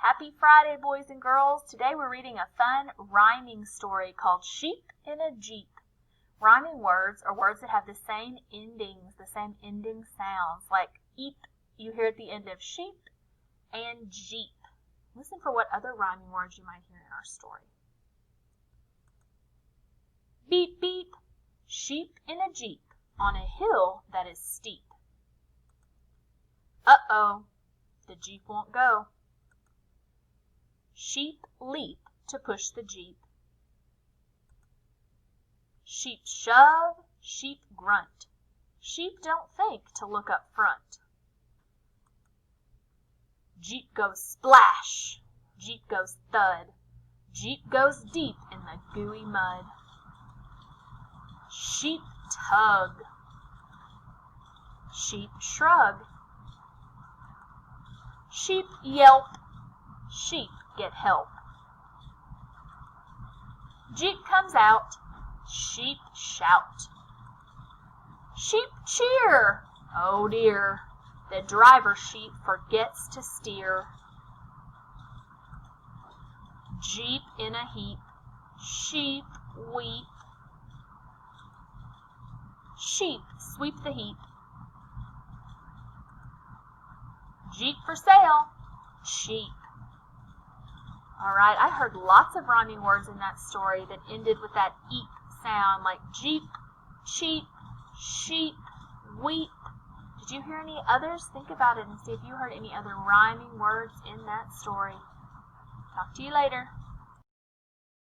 Happy Friday, boys and girls. Today we're reading a fun rhyming story called Sheep in a Jeep. Rhyming words are words that have the same endings, the same ending sounds, like eep, you hear at the end of sheep, and jeep. Listen for what other rhyming words you might hear in our story. Beep, beep, sheep in a jeep on a hill that is steep. Uh-oh, the jeep won't go. Sheep leap to push the jeep. Sheep shove, sheep grunt. Sheep don't think to look up front. Jeep goes splash, Jeep goes thud. Jeep goes deep in the gooey mud. Sheep tug. Sheep shrug. Sheep yelp. Sheep get help. Jeep comes out. Sheep shout. Sheep cheer. Oh dear, the driver sheep forgets to steer. Jeep in a heap. Sheep weep. Sheep sweep the heap. Jeep for sale. Cheap. Alright, I heard lots of rhyming words in that story that ended with that eep sound, like jeep, cheap, sheep, weep. Did you hear any others? Think about it and see if you heard any other rhyming words in that story. Talk to you later.